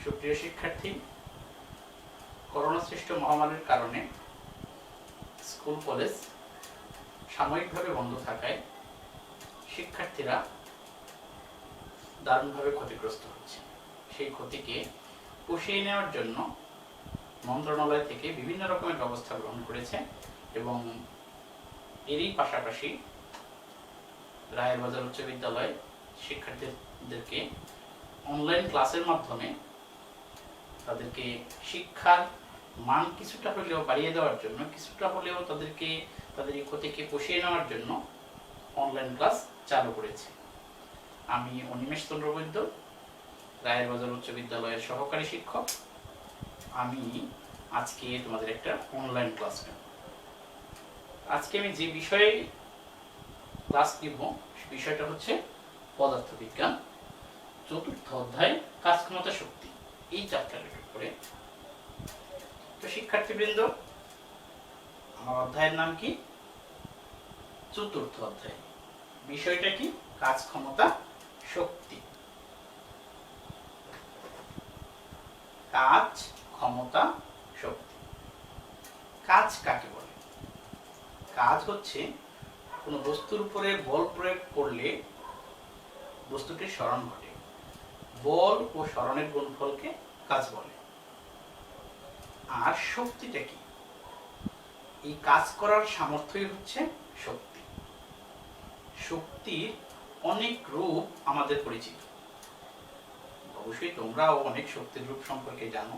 সুপ্রিয় শিক্ষার্থী, করোনা সৃষ্ট মহামারীর কারণে স্কুল কলেজ সাময়িকভাবে বন্ধ থাকায় শিক্ষার্থীরা দারুণভাবে ক্ষতিগ্রস্ত হচ্ছে। সেই ক্ষতিকে পুষিয়ে নেওয়ার জন্য মন্ত্রণালয় থেকে বিভিন্ন রকমের ব্যবস্থা গ্রহণ করেছে এবং এরই পাশাপাশি রায়েরবাজার উচ্চ বিদ্যালয় শিক্ষার্থীদেরকে অনলাইন ক্লাসের মাধ্যমে তাদেরকে শিক্ষার মান কিছুটা হলেও বাড়িয়ে দেওয়ার জন্য, কিছুটা হলেও তাদেরকে তাদের এই ক্ষতিকে পুষিয়ে নেওয়ার জন্য অনলাইন ক্লাস চালু করেছে। আমি অনিমেষ চন্দ্র বৈদ্য, রায়েরবাজার উচ্চ বিদ্যালয়ের সহকারী শিক্ষক। আমি আজকে তোমাদের একটা অনলাইন ক্লাস নেব। আজকে আমি যে বিষয়ে ক্লাস নিব বিষয়টা হচ্ছে পদার্থবিজ্ঞান, চতুর্থ অধ্যায় কাজ ক্ষমতা শক্তি, এই চ্যাপ্টারের উপরে। তো শিক্ষার্থীবৃন্দ, আমার অধ্যায়ের নাম কি? চতুর্থ অধ্যায়। বিষয়টা কি? কাজ ক্ষমতা শক্তি। কাজ ক্ষমতা শক্তি। কাজ কাকে বলে? কাজ হচ্ছে কোনো বস্তুর উপরে বল প্রয়োগ করলে বস্তুটির সরণ ঘটে। বল ও সরণের গুণফলকে কাজ বলে। আর শক্তিটা কি? এই কাজ করার সামর্থ্যই হচ্ছে শক্তি। শক্তির অনেক রূপ আমাদের পরিচিত। অবশ্যই তোমরাও অনেক শক্তির রূপ সম্পর্কে জানো,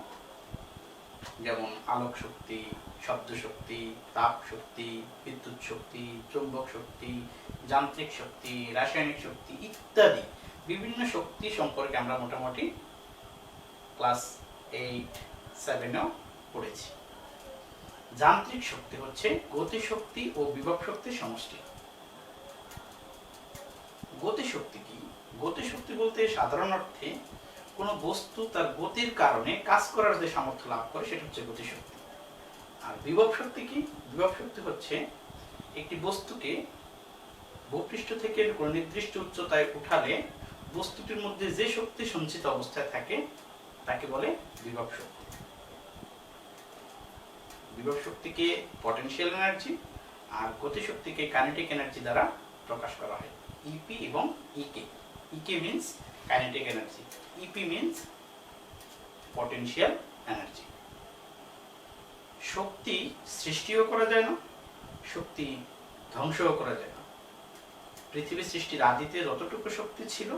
যেমন আলোক শক্তি, শব্দ শক্তি, তাপ শক্তি, বিদ্যুৎ শক্তি, চৌম্বক শক্তি, যান্ত্রিক শক্তি, রাসায়নিক শক্তি ইত্যাদি বিভিন্ন শক্তি সম্পর্কে আমরা মোটামুটি ক্লাস 8-7-এও পড়েছি। যান্ত্রিক শক্তি হচ্ছে গতি শক্তি ও বিভব শক্তির সমষ্টি। গতি শক্তি কি? গতি শক্তি বলতে সাধারণ অর্থে কোনো বস্তু তার গতির কারণে কাজ করার যে সামর্থ্য লাভ করে সেটা হচ্ছে গতি শক্তি। আর বিভব শক্তি কি? বিভব শক্তি হচ্ছে একটি বস্তুকে ভূপৃষ্ঠ থেকে কোনো নির্দিষ্ট উচ্চতায় উঠালে বস্তুটির মধ্যে যে শক্তি সঞ্চিত অবস্থায় থাকে তাকে বলে বিভব শক্তি। বিভব শক্তিকে পটেনশিয়াল এনার্জি আর গতি শক্তিকে কাইনেটিক এনার্জি দ্বারা প্রকাশ করা হয়। ইপি এবং EK. EK means kinetic energy, EP means potential energy. শক্তি সৃষ্টিও করা যায় না, শক্তি ধ্বংসও করা যায় না। পৃথিবী সৃষ্টির আদিতে যতটুকু শক্তি ছিল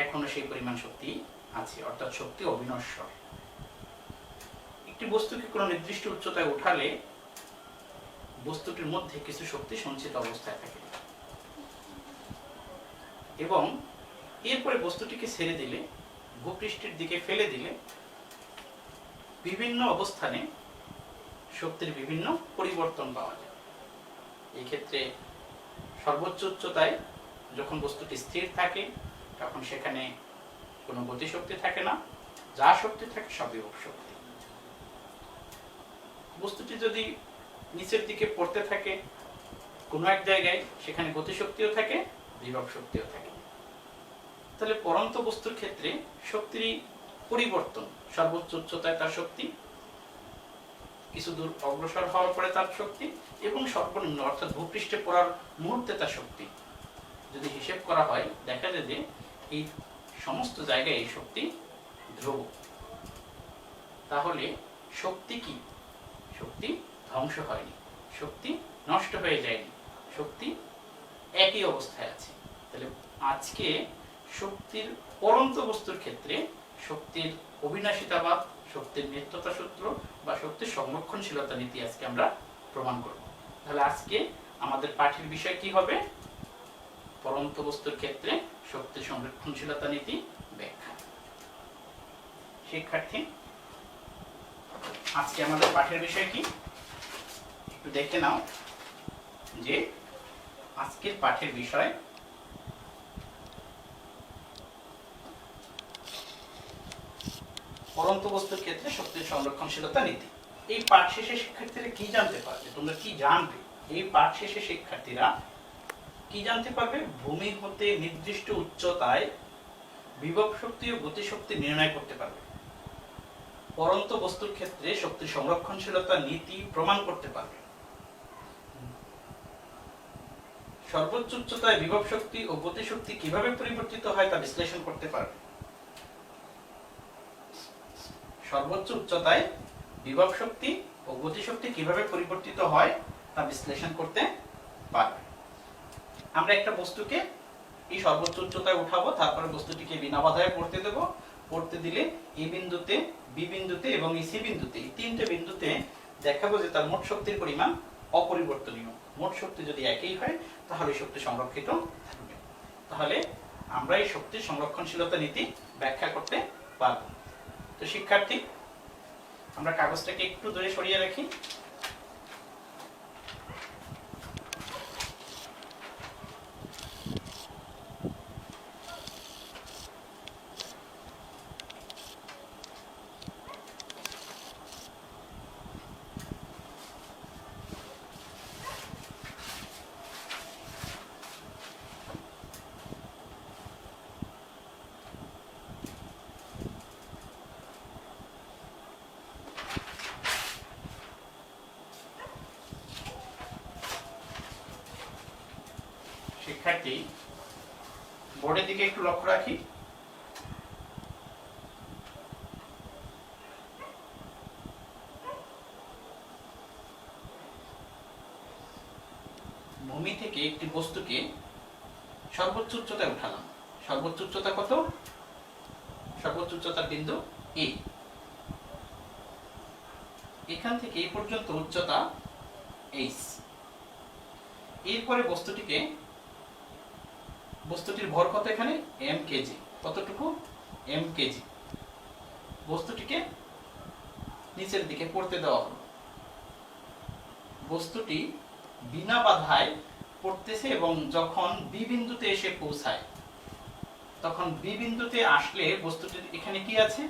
এখনো সেই পরিমাণ শক্তি আছে, অর্থাৎ শক্তি অবিনশ্বর। একটি বস্তুকে কোনো নির্দিষ্ট উচ্চতায় উঠালে বস্তুটির মধ্যে কিছু শক্তি সঞ্চিত অবস্থায় থাকে এবং এরপরে বস্তুটিকে ছেড়ে দিলে, ভূপৃষ্ঠের দিকে ফেলে দিলে বিভিন্ন অবস্থানে শক্তির বিভিন্ন পরিবর্তন পাওয়া যায়। এই ক্ষেত্রে সর্বোচ্চ উচ্চতায় যখন বস্তুটি স্থির থাকে তখন সেখানে কোনো গতিশক্তি থাকে না, যা শক্তি থাকে সব বিভব শক্তি। বস্তুটি যদি নিচের দিকে পড়তে থাকে কোনো এক জায়গায়, সেখানে গতিশক্তিও থাকে, বিভব শক্তিও থাকে। তাহলে পরন্ত বস্তুর ক্ষেত্রে শক্তির পরিবর্তন, সর্বোচ্চ উচ্চতায় তার শক্তি, কিছু দূর অগ্রসর হওয়ার পরে তার শক্তি এবং সর্বনিম্ন অর্থাৎ ভূপৃষ্ঠে পড়ার মুহূর্তে তার শক্তি যদি হিসেব করা হয় দেখা যায় যে এই সমস্ত জায়গায় এই শক্তি ধ্রুব। তাহলে শক্তি কি? শক্তি ধ্বংস হয়নি, শক্তি নষ্ট হয়ে যায়নি, শক্তি একই অবস্থায় আছে। তাহলে আজকে শক্তির পরন্ত বস্তুর ক্ষেত্রে শক্তির অবিনাশিতাবাদ, শক্তির নিত্যতা সূত্র বা শক্তির সংরক্ষণশীলতা নীতি আজকে আমরা প্রমাণ করব। তাহলে আজকে আমাদের পাঠের বিষয় কি হবে? পরন্ত বস্তুর ক্ষেত্রে শক্তির সংরক্ষণশীলতা নীতি ব্যাখ্যা। শিক্ষার্থী, আজকে আমাদের পাঠের বিষয় কি একটু দেখে নাও যে আজকের পাঠের বিষয় পরন্ত বস্তুর ক্ষেত্রে শক্তির সংরক্ষণশীলতা নীতি। এই পাঠ শেষে শিক্ষার্থীরা কি জানতে পারবে? তোমরা কি জানবে এই পাঠ শেষে? শিক্ষার্থীরা কি জানতে পারবে? ভূমি হতে নির্দিষ্ট উচ্চতায় বিভব শক্তি ও গতি শক্তি নির্ণয় করতে পারবে। পরন্ত বস্তুর ক্ষেত্রে শক্তি সংরক্ষণশীলতা নীতি প্রমাণ করতে পারবে। সর্বোচ্চ উচ্চতায় বিভব শক্তি ও গতিশক্তি কিভাবে পরিবর্তিত হয় তা বিশ্লেষণ করতে পারবে। সর্বোচ্চ উচ্চতায় বিভব শক্তি ও গতিশক্তি কিভাবে পরিবর্তিত হয় তা বিশ্লেষণ করতে পারবে। আমরা একটা বস্তুকে এই সর্বোচ্চ উচ্চতায় উঠাবো, তারপরে বস্তুটিকে বিনা বাধায় পড়তে দেব। পড়তে দিলে এই বিন্দুতে, বি বিন্দুতে এবং এই সি বিন্দুতে, এই তিনটে বিন্দুতে দেখাবো যে তার মোট শক্তির পরিমাণ অপরিবর্তনীয়। মোট শক্তি যদি একই হয় তাহলে শক্তি সংরক্ষিত থাকবে। তাহলে আমরা এই শক্তির সংরক্ষণশীলতা নীতি ব্যাখ্যা করতে পারব। তো শিক্ষার্থী, আমরা কাগজটাকে একটু দূরে সরিয়ে রাখি। শিক্ষার্থী, বোর্ডের দিকে একটু লক্ষ্য রাখি। ভূমি থেকে একটি বস্তুকে সর্বোচ্চ উচ্চতায় উঠালাম। সর্বোচ্চ উচ্চতা কত? সর্বোচ্চ উচ্চতার বিন্দু এ। এখান থেকে এই পর্যন্ত উচ্চতা এইচ। এরপরে বস্তুটির ভর কত? এখানে এম কেজি। কতটুকু? M KG. বস্তুটিকে নিচের দিকে পড়তে দেওয়া হলো। বস্তুটি বিনা বাধায় পড়তেছে এবং যখন বি বিন্দুতে এসে পৌঁছায়, তখন বি বিন্দুতে আসলে বস্তুটির এখানে কি আছে?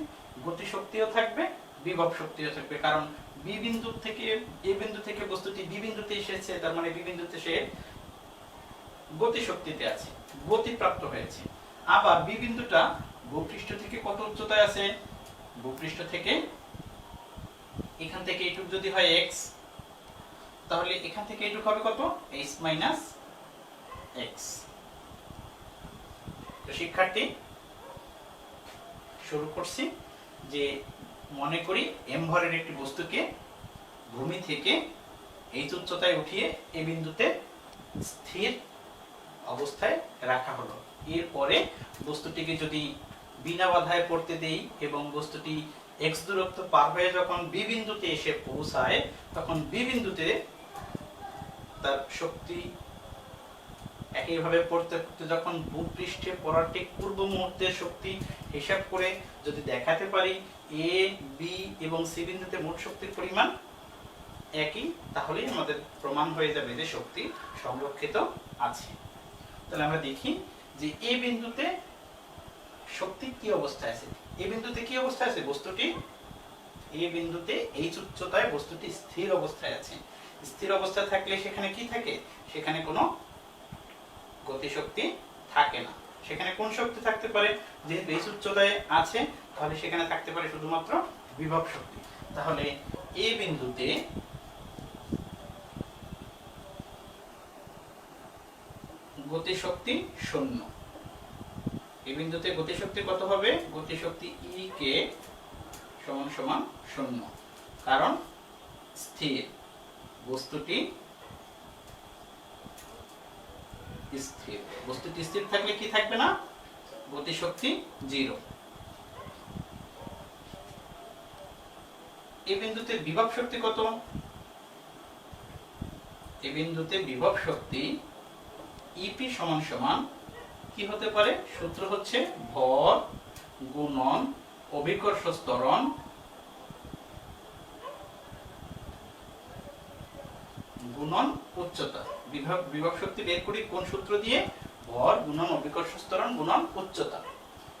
গতিশক্তিও থাকবে, বিভব শক্তিও থাকবে। কারণ বি বিন্দু থেকে, এ বিন্দু থেকে বস্তুটি বি বিন্দুতে এসেছে, তার মানে বি বিন্দুতে সে গতিশক্তিতে আছে, গতিপ্রাপ্ত হয়েছে। আবার বি বিন্দুটা ভূপৃষ্ঠ থেকে কত উচ্চতায় আছে? ভূপৃষ্ঠ থেকে এখান থেকে এইটুক যদি হয় x, তাহলে এখান থেকে এইটুক হবে কত? h minus x। তো শিক্ষার্থী, শুরু করছি যে মনে করি m ভরের একটি বস্তুকে ভূমি থেকে h উচ্চতায় উঠিয়ে এ বিন্দুতে স্থির অবস্থায় রাখা হলো। এরপরে বস্তুটিকে যদি বিনা বাধায় পড়তে দেই এবং বস্তুটি x দূরত্ব পার হয়ে যখন বি বিন্দুতে এসে পৌঁছায়, তখন বি বিন্দুতে তার শক্তি একইভাবে পড়তে পড়তে যখন ভূপৃষ্ঠে পড়ার ঠিক পূর্ব মুহূর্তের শক্তি হিসাব করে যদি দেখাতে পারি এ, বি এবং সি বিন্দুতে মোট শক্তির পরিমাণ একই, তাহলেই আমাদের প্রমাণ হয়ে যাবে যে শক্তি সংরক্ষিত আছে। তাহলে আমরা দেখি যে এ বিন্দুতে শক্তি কি অবস্থায় আছে। এ বিন্দুতে কি অবস্থায় আছে? বস্তুটি এ বিন্দুতে এইচ উচ্চতায় বস্তুটি স্থির অবস্থায় আছে। স্থির অবস্থায় থাকলে সেখানে কি থাকে? সেখানে কোনো গতিশক্তি থাকে না। সেখানে কোন শক্তি থাকতে পারে? যেহেতু এইচ উচ্চতায় আছে, তাহলে সেখানে থাকতে পারে শুধুমাত্র বিভব শক্তি। তাহলে এ বিন্দুতে গতিশক্তি শূন্য। এই বিন্দুতে গতিশক্তি কত হবে? গতিশক্তি ই কে সমান সমান শূন্য। কারণ স্থির, বস্তুটি স্থির। বস্তুটি স্থির থাকলে কি থাকবে না? গতিশক্তি জিরো। এই বিন্দুতে বিভব শক্তি কত? এই বিন্দুতে বিভব শক্তি ইপি সমান সমান কি হতে পারে? সূত্র হচ্ছে ভর গুণন অভিকর্ষ ত্বরণ গুণন উচ্চতা। বিভব শক্তি বের করি কোন সূত্র দিয়ে? ভর গুণন অভিকর্ষ ত্বরণ গুণন উচ্চতা।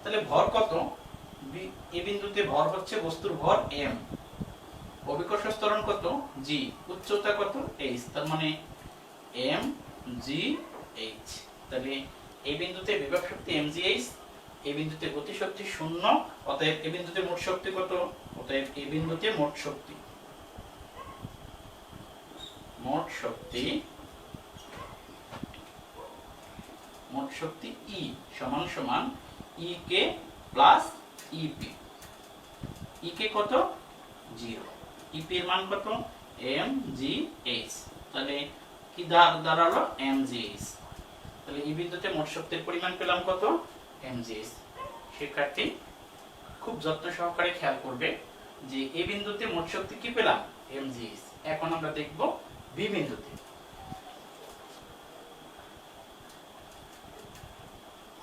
তাহলে ভর কত? এই বিন্দুতে ভর হচ্ছে বস্তুর ভর m, অভিকর্ষ ত্বরণ কত? g, উচ্চতা কত? h। তার মানে m g h। তাহলে এই বিন্দুতে বিভব শক্তি mgh, এই বিন্দুতে গতিশক্তি 0, অতএব এই বিন্দুতে মোট শক্তি কত? অতএব এই বিন্দুতে মোট শক্তি E সমান সমান EK প্লাস EP। EK কত? 0। EP এর মান কত? mgh। তাহলে কি দাঁড়ালো? mgh। তাহলে এই বিন্দুতে মোট শক্তির পরিমাণ পেলাম কত? mgh। শিক্ষার্থী খুব যত্ন সহকারে খেয়াল করবে যে এই বিন্দুতে মোট শক্তি কি পেলাম? mgh। এখন আমরা দেখব বি বিন্দুতে।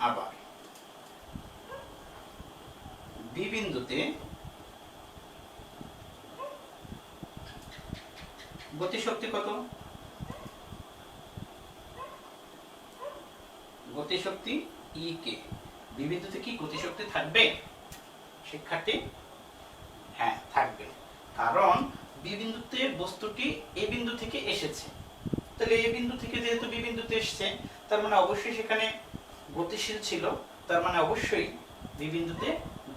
আবার বি বিন্দুতে গতিশক্তি কত? গতিশক্তি EK। বি বিন্দুতে কি গতিশক্তি থাকবে শিক্ষার্থী? হ্যাঁ থাকবে, কারণ বি বিন্দুতে বস্তুটি এ বিন্দু থেকে এসেছে। তাহলে এ বিন্দু থেকে যেহেতু বি বিন্দুতে এসেছে, তার মানে অবশ্যই সেখানে গতিশীল ছিল, তার মানে অবশ্যই বি বিন্দুতে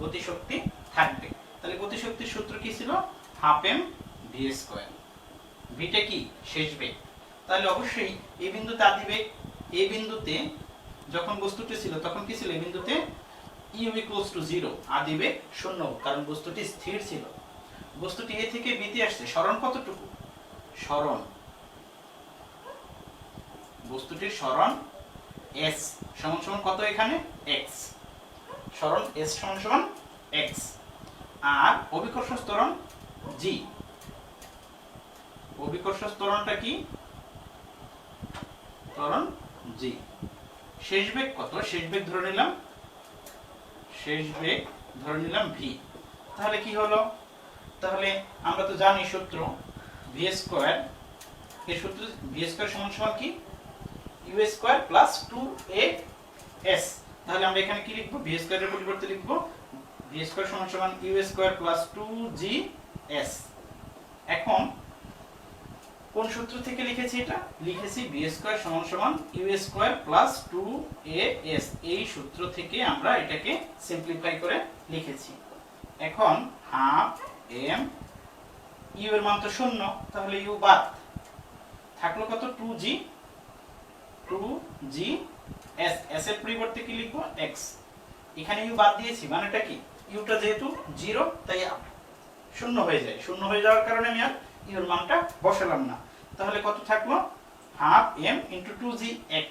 গতিশক্তি থাকবে। তাহলে গতিশক্তির সূত্র কি ছিল? Half M V square. ভিটা কি? শেষ বেগ। তাহলে অবশ্যই এই বিন্দুতে আদি বেগ, এই বিন্দুতে যখন বস্তুটি ছিল তখন কি ছিল? এই বিন্দুতে ইউ ইকুয়ালস টু 0, আদি বেগ 0, কারণ বস্তুটি স্থির ছিল। বস্তুটি এ থেকে বি তে আসছে, সরণ কতটুকু? সরণ, বস্তুটির সরণ s সমান সমান কত? এখানে x। সরণ s সমান সমান x। আর অভিকর্ষ ত্বরণ g। অভিকর্ষ ত্বরণটা কি? ত্বরণ g। শেষ বেগ কত? শেষ বেগ ধরে নিলাম v। তাহলে কি হলো? তাহলে আমরা তো জানি সূত্র v স্কয়ার। এই সূত্র v স্কয়ার সমান সমান কি? u square plus 2as। তাহলে আমরা এখানে কি লিখব? v স্কয়ারের পরিবর্তে লিখব v স্কয়ার সমান সমান u স্কয়ার প্লাস 2gs। এখন কোন সূত্র থেকে লিখেছি এটা? লিখেছি v স্কয়ার সমান সমান u স্কয়ার প্লাস 2as। এই সূত্র থেকে আমরা এটাকে সিম্পলিফাই করে লিখেছি। এখন হাফ m, u এর মান তো 0, তাহলে u বাদ, থাকলো কত? 2gs। s এর পরিবর্তে কি লিখব? x। এখানে u বাদ দিয়েছি, মানেটা কি? u টা যেহেতু 0 তাই 0 হয়ে যায়। 0 হয়ে যাওয়ার কারণে আমি আর u এর মানটা বসালাম না। তাহলে কত থাকলো? Half m into 2gx।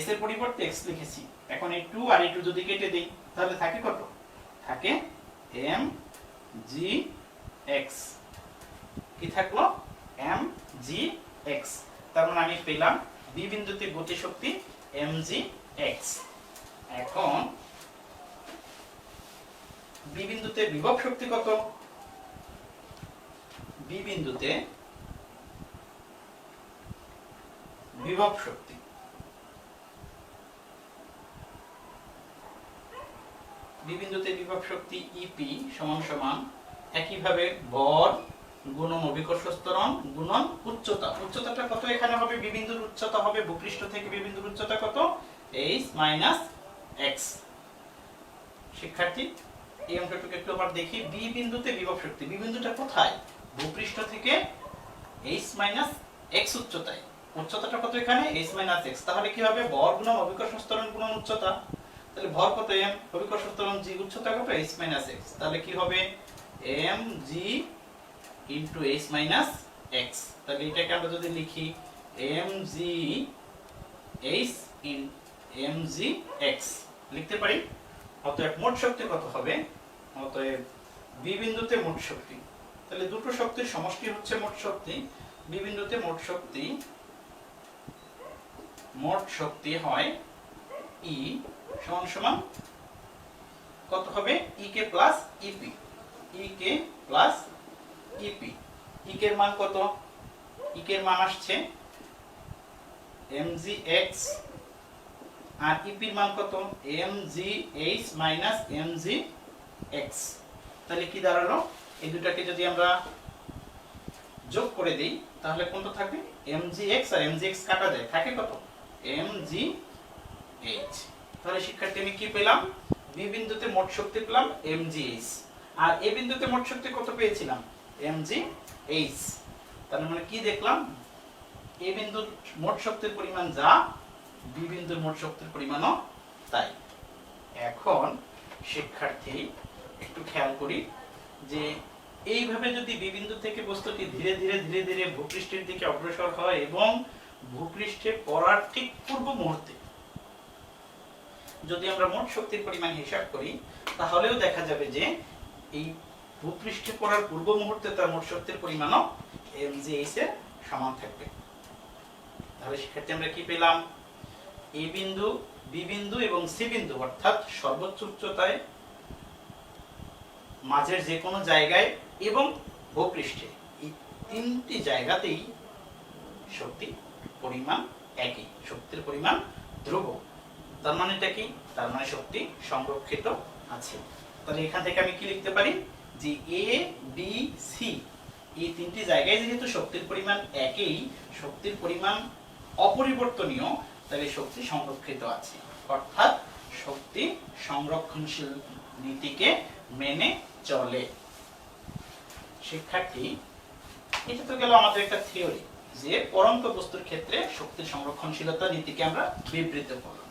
s এর পরিবর্তে x লিখেছি। এখন এই 2 আর এই 2 যদি কেটে দেই, তাহলে থাকে কত? থাকে mgx। কি থাকলো? mgx। তার মানে আমি পেলাম বি বিন্দুতে গতিশক্তি mgx। এখন বি বিন্দুতে বিভব শক্তি কত? বি বিন্দুতে বিভব শক্তি EP সমান সমান একইভাবে ভর গুণন অভিকর্ষ ত্বরণ গুণন উচ্চতা। উচ্চতাটা কত এখানে হবে? বি বিন্দুর উচ্চতা হবে, ভূপৃষ্ঠ থেকে বি বিন্দুর উচ্চতা কত? h - x। শিক্ষার্থী এই অঙ্কটুকু একটু আবার দেখি। বি বিন্দুতে বিভব শক্তি, বি বিন্দুটা কোথায়? ভূপৃষ্ঠ থেকে h - x উচ্চতায়। উচ্চতাটা কত এখানে? h - x। তাহলে কি হবে? ভর গুণন অভিকর্ষ ত্বরণ গুণন উচ্চতা। তাহলে ভর কত m, অভিকর্ষ ত্বরণ g, উচ্চতা কত? h - x। তাহলে কি হবে? mg into h - x। তাহলে এটাকে আমরা যদি লিখি mgx লিখতে পারি। অতএব মোট শক্তি কত হবে? অতএব বি বিন্দুতে মোট শক্তি, তাহলে দুটো শক্তির সমষ্টি হচ্ছে মোট শক্তি। বি বিন্দুতে মোট শক্তি হয় E সমান সমান কত হবে? EK plus EP। EK plus EP। EK এর মান কত? EK এর মান আসছে mgx, আর EP এর মান কত? mgh minus mgx। তাহলে কি দাঁড়ালো? এই দুটাকে যদি আমরা যোগ করে দেই, তাহলে কোনটা থাকবে? mgx আর mgx কাটা যায়, থাকে কত? mgh। তাহলে শিক্ষার্থী আমি কি পেলাম? বি বিন্দুতে মোট শক্তি পেলাম mgh, আর এ বিন্দুতে মোট শক্তি কত পেয়েছিলাম mgh। তার মানে কি দেখলাম, এ বিন্দুর মোট শক্তির পরিমাণ যা, বি বিন্দুর মোট শক্তির পরিমাণও তাই। এখন শিক্ষার্থী একটু খেয়াল করি যে এইভাবে যদি বি বিন্দু থেকে বস্তুটি ধীরে ধীরে ধীরে ধীরে ভূপৃষ্ঠের দিকে অগ্রসর হয় এবং ভূপৃষ্ঠে পড়ার ঠিক পূর্ব মুহূর্তে যদি আমরা মোট শক্তির পরিমাণ হিসাব করি, তাহলেও দেখা যাবে যে এই ভূপৃষ্ঠে পড়ার পূর্ব মুহূর্তে তার মোট শক্তির পরিমাণও mgh এর সমান থাকবে। তাহলে শিক্ষার্থী আমরা কি পেলাম, এ বিন্দু, বি বিন্দু এবং সি বিন্দু অর্থাৎ সর্বোচ্চ উচ্চতায়, মাঝের যে কোনো জায়গায় এবং ভূপৃষ্ঠে, এই তিনটি জায়গাতেই শক্তি পরিমাণ একই, শক্তির পরিমাণ ধ্রুব। তার মানেটা কি, তার মানে শক্তি সংরক্ষিত আছে। তাহলে এখান থেকে আমি কি লিখতে পারি যে এ বি সি এই তিনটি জায়গায় যেহেতু শক্তির পরিমাণ একই, শক্তির পরিমাণ অপরিবর্তনীয়, তাহলে শক্তি সংরক্ষিত আছে, অর্থাৎ শক্তি সংরক্ষণশীল নীতিকে মেনে চলে। শিক্ষার্থী এটা তো গেল আমাদের একটা থিওরি যে পরন্ত বস্তুর ক্ষেত্রে শক্তির সংরক্ষণশীলতা নীতিকে আমরা বিবৃত করলাম।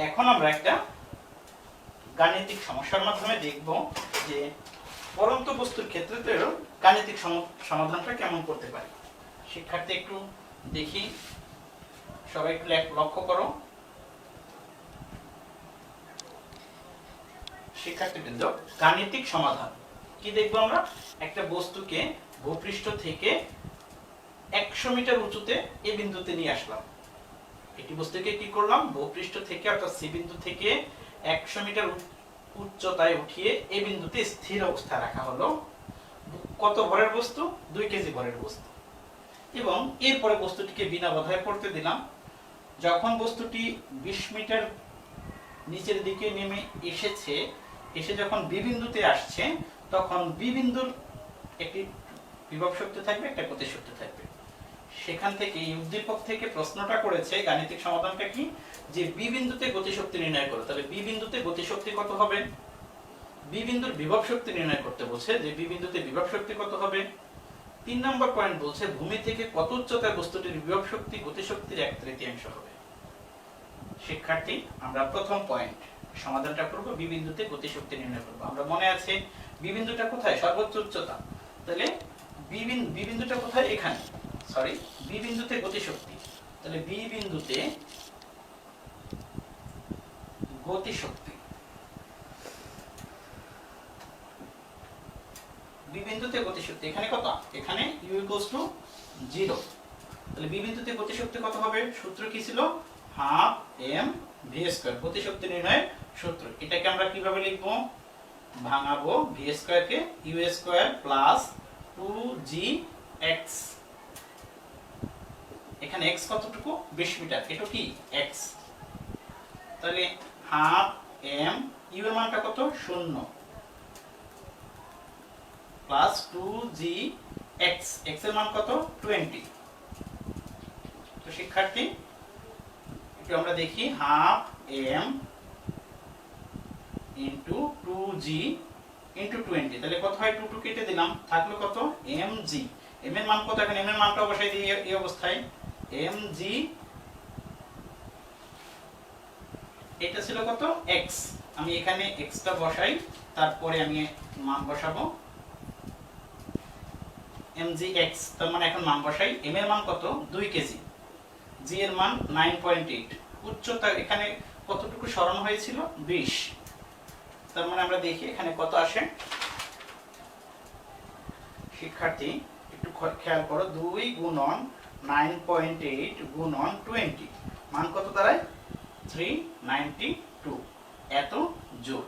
এখন আমরা একটা গাণিতিক সমস্যার মাধ্যমে দেখব যে পরন্ত বস্তুর ক্ষেত্রে তো গাণিতিক সমাধানটা কেমন করতে পারি। শিক্ষার্থী একটু দেখি, সবাই একটু লক্ষ্য করো। শিক্ষার্থীবৃন্দ, গাণিতিক সমাধান কি দেখবো আমরা, একটা বস্তুকে ভূপৃষ্ঠ থেকে 100 মিটার উঁচুতে এ বিন্দুতে নিয়ে আসলাম। একটি বস্তুকে কি করলাম, ভূপৃষ্ঠ থেকে অর্থাৎ সি বিন্দু থেকে 100 মিটার উচ্চতায় উঠিয়ে এ বিন্দুতে স্থির অবস্থায় রাখা হলো। কত ভরের বস্তু, 2 কেজি ভরের বস্তু। এবং এরপরে বস্তুটিকে বিনা বাধায় পড়তে দিলাম। যখন বস্তুটি 20 মিটার নিচের দিকে নেমে এসেছে, এসে যখন বি বিন্দুতে আসছে, তখন বি বিন্দুর একটি বিভব শক্তি থাকবে, একটা গতি শক্তি থাকবে। সেখান থেকে এই উদ্দীপক থেকে প্রশ্নটা করেছে গাণিতিক সমাধানটা কি, যে বি বিন্দুতে গতি শক্তি নির্ণয় করো। তাহলে বি বিন্দুতে গতি শক্তি কত হবে, বি বিন্দুর বিভব শক্তি নির্ণয় করতে বলছে, যে বি বিন্দুতে বিভব শক্তি কত হবে। 3 নম্বর পয়েন্ট বলছে ভূমি থেকে কত উচ্চতায় বস্তুটির বিভব শক্তি গতি শক্তির 1/3 হবে। শিক্ষার্থী আমরা প্রথম পয়েন্ট সমাধানটা করব, বি বিন্দুতে গতি শক্তি নির্ণয় করব। আমরা মনে আছে বি বিন্দুটা কোথায়, সর্বোচ্চ উচ্চতা। তাহলে বি বিন্দুটা কোথায়, এখানে, সরি, বি বিন্দুতে গতি শক্তি। তাহলে বি বিন্দুতে গতি শক্তি, বি বিন্দুতে গতি শক্তি এখানে কত, এখানে u = 0। তাহলে বি বিন্দুতে গতি শক্তি কত হবে, সূত্র কি ছিল, হাফ m v², গতি শক্তি নির্ণয়ের সূত্র। এটাকে আমরা কিভাবে লিখব, ভাঙাবো v² কে u² + 2gx। এখানে x কতটুকু, 20 মিটার, এটা কি x। তাহলে হাফ m, u এর মানটা কত, 0, প্লাস 2gx, x এর মান কত, 20। তো শিক্ষার্থী একটু আমরা দেখি, half m into 2g into 20, তাহলে কত হয়, 2 কেটে দিলাম, থাকলো কত, mg। m এর মান কত, এখন m এর মানটা বসাই দিই এই অবস্থায়, mg এটা ছিল কত, x। আমি এখানে x টা বসাই, তারপরে আমি মান বসাবো mgx। তার মানে এখন মান বসাই, m এর মান কত, 2 কেজি, g এর মান 9.8, উচ্চতা এখানে কতটুকু সরানো হয়েছিল, 20। তার মানে আমরা দেখি এখানে কত আসে। শিক্ষার্থী একটু খেয়াল করো, 2 গুণন 9.8 গুণন 20, মান কত দাঁড়ায়, 392, এত জোর।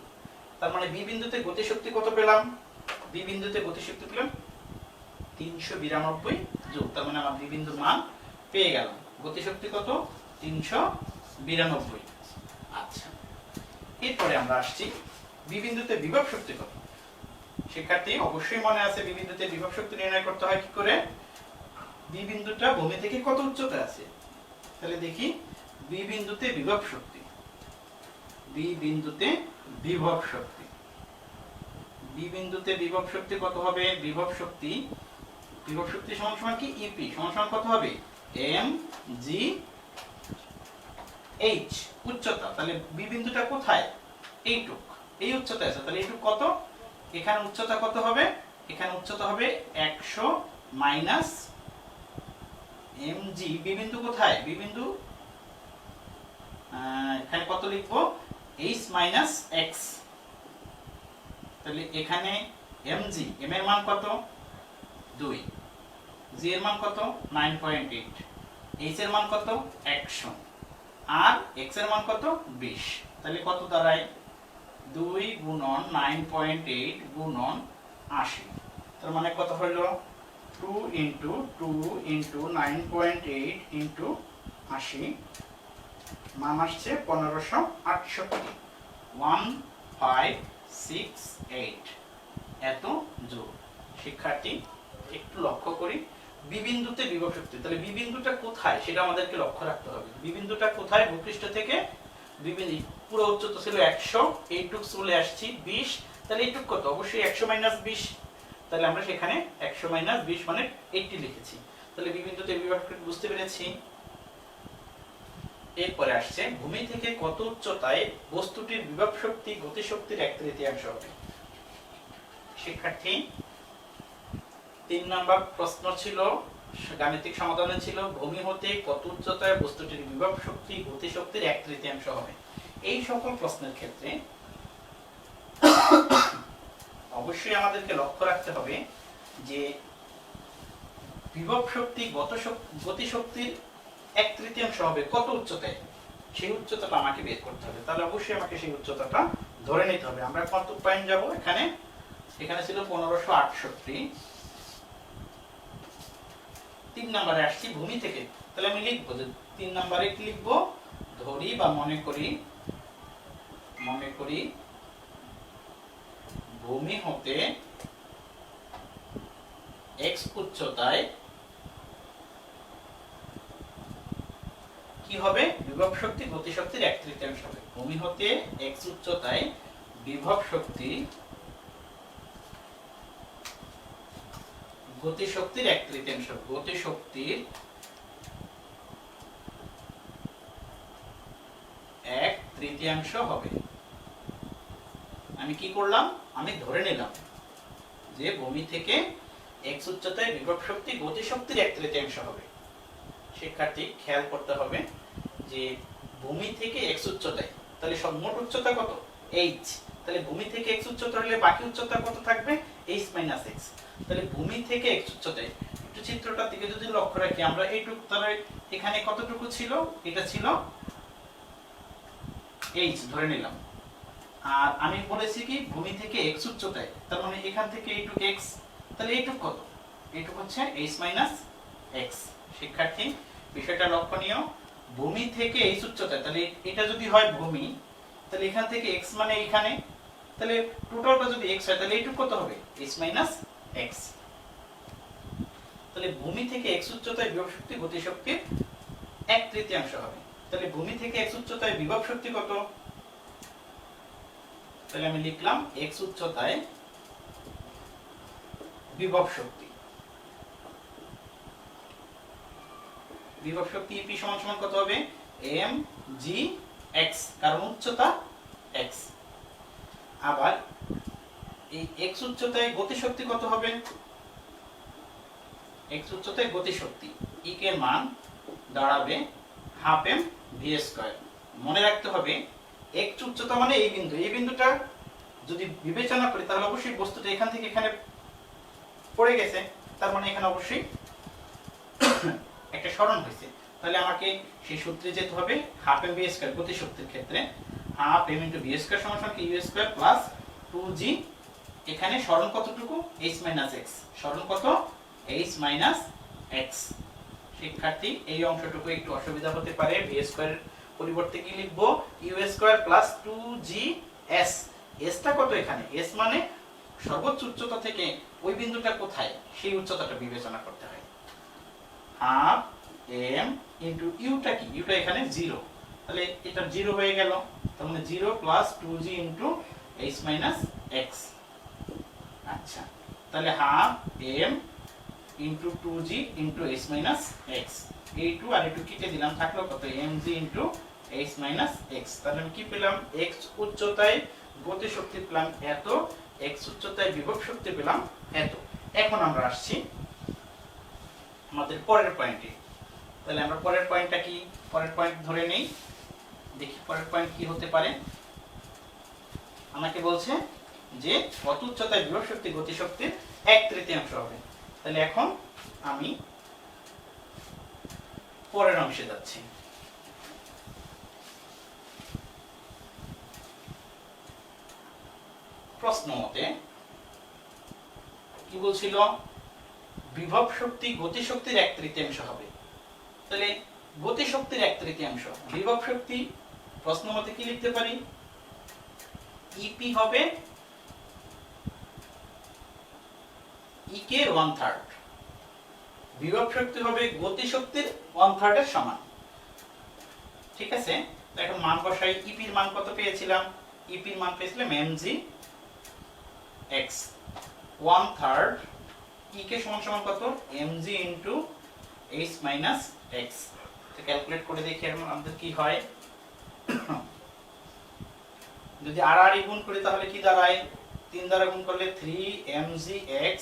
তার মানে বি বিন্দুতে গতি শক্তি কত পেলাম, বি বিন্দুতে গতি শক্তি পেলাম 392 জোর। তার মানে আমার বি বিন্দুর মান পেয়ে গেলাম, গতি শক্তি কত, 392। আচ্ছা, এরপরে আমরা আসছি বি বিন্দুতে বিভব শক্তি কত। শিক্ষার্থী অবশ্যই মনে আছে বি বিন্দুতে বিভব শক্তি নির্ণয় করতে হয় কি করে, বি বিন্দুটা ভূমি থেকে কত উচ্চতায় আছে। তাহলে দেখি বি বিন্দুতে বিভব শক্তি, বি বিন্দুতে বিভব শক্তি। বি বিন্দুতে বিভব শক্তি কত হবে? বিভব শক্তি সমান সমান কি? ইপি সমান সমান কত হবে? এম জি এইচ উচ্চতা। তাহলে বি বিন্দুটা কোথায়? এইটুক, এই উচ্চতায় আছে। তাহলে এইটুক কত? এখানে উচ্চতা কত হবে? এখানে উচ্চতা হবে 100 মাইনাস এম জি। বি বিন্দু কোথায়? বি বিন্দু এখানে কত লিখবো? H minus x. তাহলে এখানে এম জি, এম এর মান কত? 2, জি এর মান কত? 9.8, এইচ এর মান কত? 100, আর এক্স এর মান কত? 20। তাহলে কত দাঁড়ায়? 2 গুণন 9.8 গুণন 80। তার মানে কত হলো? 2 ইন্টু 9.8 ইন্টু 80, মান আসছে 1568, 1568 এত জুল। শিক্ষার্থী একটু লক্ষ্য করি, বি বিন্দুতে বিভব শক্তি। তাহলে বি বিন্দুটা কোথায় সেটা আমাদেরকে লক্ষ্য রাখতে হবে। বি বিন্দুটা কোথায়? ভূপৃষ্ঠ থেকে বি বিন্দু পুরো উচ্চতা ছিল 100, এইটুক চলে আসছি 20। তাহলে এইটুক কত? অবশ্যই 100 মাইনাস 20। তাহলে আমরা সেখানে 100 মাইনাস 20 মানে 80 লিখেছি। তাহলে বি বিন্দুতে বিভব শক্তি বুঝতে পেরেছি। এরপরে আসছে ভূমি থেকে কত উচ্চতায় বস্তুটির বিভব শক্তি গতিশক্তির 1/3 হবে। শিক্ষার্থী 3 নম্বর প্রশ্ন ছিল, গাণিতিক সমাধানে ছিল ভূমি হতে কত উচ্চতায় বস্তুটির বিভব শক্তি গতিশক্তির 1/3 হবে। এই সকল প্রশ্নের ক্ষেত্রে অবশ্যই আমাদেরকে লক্ষ্য রাখতে হবে যে বিভব শক্তি গতিশক্তির 1/3 হবে কত উচ্চতায়, সেই উচ্চতাটা আমাকে বের করতে হবে। তাহলে অবশ্যই আমাকে সেই উচ্চতাটা ধরে নিতে হবে। আমরা কত পয়েন্ট যাব? এখানে ছিল 1568। 3 নম্বরে আসছি ভূমি থেকে। তাহলে আমি লিখবো যে 3 নম্বরে কি লিখবো? ধরি বা মনে করি ভূমি হতে x উচ্চতায় কি হবে? বিভব শক্তি গতিশক্তির 1/3 হবে। ভূমি হতে x উচ্চতায় বিভব শক্তি গতিশক্তির 1/3, গতিশক্তির 1/3 হবে। আমি কি করলাম? আমি ধরে নিলাম যে ভূমি থেকে x উচ্চতায় বিভব শক্তি গতিশক্তির 1/3 হবে। শিক্ষার্থী খেয়াল করতে হবে যে ভূমি থেকে x উচ্চতায়, তাহলে সব মোট উচ্চতা কত? h। তাহলে ভূমি থেকে x উচ্চতা হলে বাকি উচ্চতা কত থাকবে? h minus x। তাহলে ভূমি থেকে x উচ্চতায়, একটু চিত্রটার দিকে যদি লক্ষ্য রাখি আমরা, এইটুকু, তাহলে এখানে কতটুকু ছিল? এটা ছিল h ধরে নিলাম। আর আমি বলেছি কি ভূমি থেকে x উচ্চতায়, তার মানে এখান থেকে এইটুকু x। তাহলে এইটুকু কত? এইটুকু হচ্ছে h মাইনাস x। শিক্ষার্থী বিষয়টা লক্ষণীয়, ভূমি থেকে h উচ্চতায়, তাহলে এটা যদি হয় ভূমি, তাহলে এখান থেকে x মানে এখানে, তাহলে টোটালটা যদি x হয় তাহলে এইটুকু কত হবে? h minus x। তাহলে ভূমি থেকে x উচ্চতায় বিভব শক্তি গতিশক্তির 1/3 হবে। তাহলে ভূমি থেকে x উচ্চতায় বিভব শক্তি কত? তাহলে আমি লিখলাম x উচ্চতায় বিভব শক্তি। বিভব শক্তি EP সমান সমান কত হবে? m g x, কারণ উচ্চতা x। আবার এই x উচ্চতায় গতিশক্তি কত হবে? x উচ্চতায় গতিশক্তি E এর মান দাঁড়াবে হাফ m v স্কয়ার। মনে রাখতে হবে x উচ্চতা মানে এই বিন্দু, এই বিন্দুটা যদি বিবেচনা করি তাহলে অবশ্যই বস্তুটা এখান থেকে এখানে পড়ে গেছে, তার মানে এখানে অবশ্যই একটা সরণ হয়েছে। তাহলে আমাকে সেই সূত্রে যেতে হবে হাফ m v স্কয়ার গতিশক্তির ক্ষেত্রে। হাফ m * v স্কয়ার সমান সমান কি u স্কয়ার প্লাস 2g। এখানে সরণ কতটুকু? h minus x। সরণ কত? h minus x। শিক্ষার্থী এই অংশটুকু একটু অসুবিধা হতে পারে, v স্কয়ারের পরিবর্তে কি লিখব? u square plus 2gs। s টা কত এখানে? s মানে সর্বোচ্চ উচ্চতা থেকে ওই বিন্দুটা কোথায় সেই উচ্চতাটা বিবেচনা করতে হয়। হাফ m ইনটু u টা কি? u টা এখানে 0, তাহলে এটা 0 হয়ে গেল, তার মানে 0 plus 2g into h minus x। আচ্ছা, তাহলে half m into 2g into h minus x, এই 2 আর এই 2 কেটে দিলাম, থাকলো কত mg into h minus x। তাহলে আমি কি পেলাম, x উচ্চতায় গতি শক্তি পেলাম এত, x উচ্চতায় বিভব শক্তি পেলাম এত। এখন আমরা আসছি আমাদের পরের পয়েন্টে। তাহলে আমরা পরের পয়েন্টটা কি, পরের পয়েন্ট ধরে নেই, দেখি পরের পয়েন্ট কি হতে পারে। আমাকে বলছে যে কত উচ্চতায় বিভব শক্তি গতি শক্তির 1/3 হবে। তাহলে এখন আমি পরের অংশে যাচ্ছি। প্রশ্ন মতে কি বলছিল, বিভব শক্তি গতি শক্তির 1/3 হবে। তাহলে গতি শক্তির 1/3, বিভব শক্তি প্রশ্ন মতে কি লিখতে পারি, ইপি হবে ই কে 1/3, বিভব শক্তি হবে গতি শক্তির 1/3 এর সমান। ঠিক আছে, এখন মান বসাই। ইপির মান কত পেয়েছিলাম, ইপির মান পেয়েছিলাম mg x 1/3, ই কে সমান সমান কত mg into h minus x। তো ক্যালকুলেট করে দেখি আমাদের কি হয়। যদি আর আর গুণ করি তাহলে কি দাঁড়ায়, 3 দ্বারা গুণ করলে 3mgx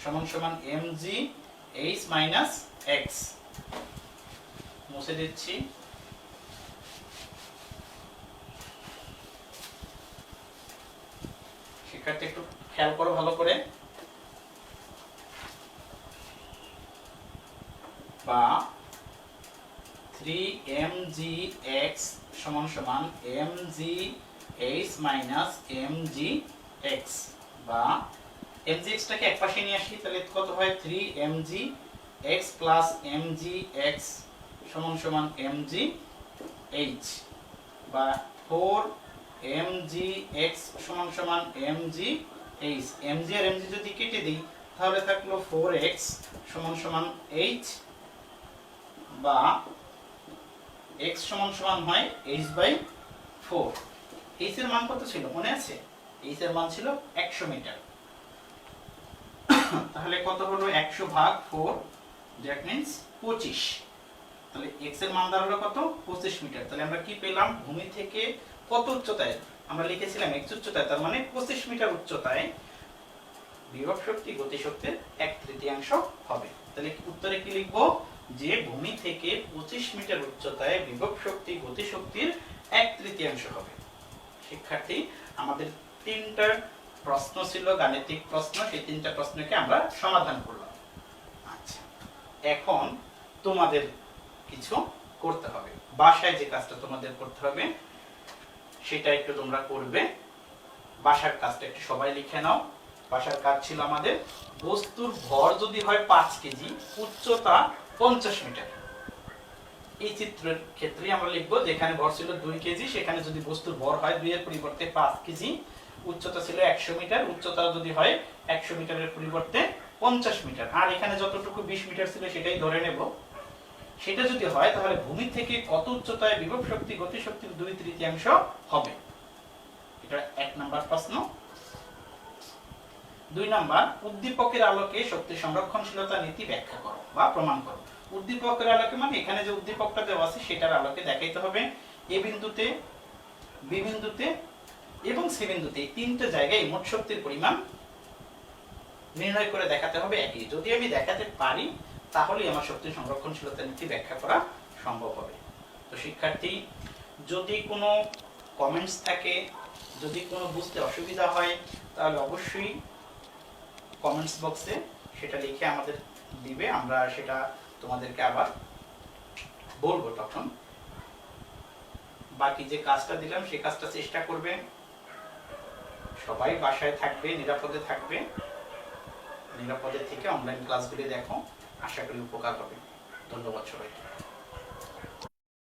সমান সমান mg h মাইনাস x। মুছে দিচ্ছি। শিক্ষার্থী একটু খেয়াল করো ভালো করে, বা 3mgx সমান সমান mgh মাইনাস mgx, বা mgx টাকে এক পাশে নিয়ে আসি, তাহলে কত হয় 3mgx প্লাস mgx সমান সমান mgh, বা 4mgx সমান সমান mgh। mg আর mg যদি কেটে দিই তাহলে থাকলো 4x সমান সমান h, বা x সমান সমান হয় h/4। h এর মান কত ছিল মনে আছে, h এর মান ছিল 100 মিটার। তাহলে কত হলো 100 ভাগ 4, দ্যাট মিন্স 25। তাহলে x এর মান দাঁড়ালো কত 25 মিটার। তাহলে আমরা কি পেলাম, ভূমি থেকে কত উচ্চতায়, আমরা লিখেছিলাম x উচ্চতায়, তার মানে 25 মিটার উচ্চতায় বিভব শক্তি গতি শক্তির 1/3 হবে। তাহলে উত্তরে কি লিখবো, যে ভূমি থেকে 25 মিটার উচ্চতায় বিভব শক্তি গতি শক্তির 1/3 হবে। শিক্ষার্থী, আমাদের 3টা প্রশ্ন ছিল গাণিতিক প্রশ্ন, সেই 3টা প্রশ্নকে আমরা সমাধান করলাম। আচ্ছা, এখন তোমাদের কিছু করতে হবে, বাসায় যে কাজটা তোমাদের করতে হবে সেটা একটু তোমরা করবে। বাসার কাজটা একটু সবাই লিখে নাও। বাসার কাজ ছিল আমাদের, বস্তুর ভর যদি হয় 5 কেজি, উচ্চতা 50 মিটার। এই চিত্রের ক্ষেত্রে আমরা লিখবো যেখানে ভর ছিল 2 কেজি, সেখানে যদি বস্তুর ভর হয় 2 এর পরিবর্তে 5 কেজি, উচ্চতা ছিল 100 মিটার, উচ্চতা যদি হয় 100 মিটারের পরিবর্তে 50 মিটার, আর এখানে যতটুকু 20 মিটার ছিল সেটাই ধরে নেব। সেটা যদি হয় তাহলে ভূমি থেকে কত উচ্চতায় বিভব শক্তি গতি শক্তির 2/3 হবে। এটা 1 নাম্বার প্রশ্ন। 2 নাম্বার, উদ্দীপকের আলোকে শক্তি সংরক্ষণশীলতা নীতি ব্যাখ্যা করো বা প্রমাণ করো। উদ্দীপকের আলোকে মানে এখানে যে উদ্দীপকটা দেওয়া আছে সেটার আলোকে দেখাইতে হবে এ বিন্দুতে, বি বিন্দুতে এবং সি বিন্দুতে, এই 3টে জায়গায় মোট শক্তির পরিমাণ নির্ণয় করে দেখাতে হবে একই। যদি আমি দেখাতে পারি তাহলেই আমার শক্তি সংরক্ষণশীলতা নীতি ব্যাখ্যা করা সম্ভব হবে। তো শিক্ষার্থী, যদি কোনো কমেন্টস থাকে, যদি কোনো বুঝতে অসুবিধা হয় তাহলে অবশ্যই কমেন্টস বক্সে সেটা লিখে আমাদের দিবে, আমরা সেটা তোমাদেরকে আবার বলবো তখন। বাকি যে কাজটা দিলাম সেই কাজটা চেষ্টা করবে, সবাই বাসায় থাকবে, নিরাপদে থাকবে, নিরাপদে থেকে অনলাইন ক্লাসগুলি দেখো, আশা করি উপকার হবে। ধন্যবাদ সবাইকে।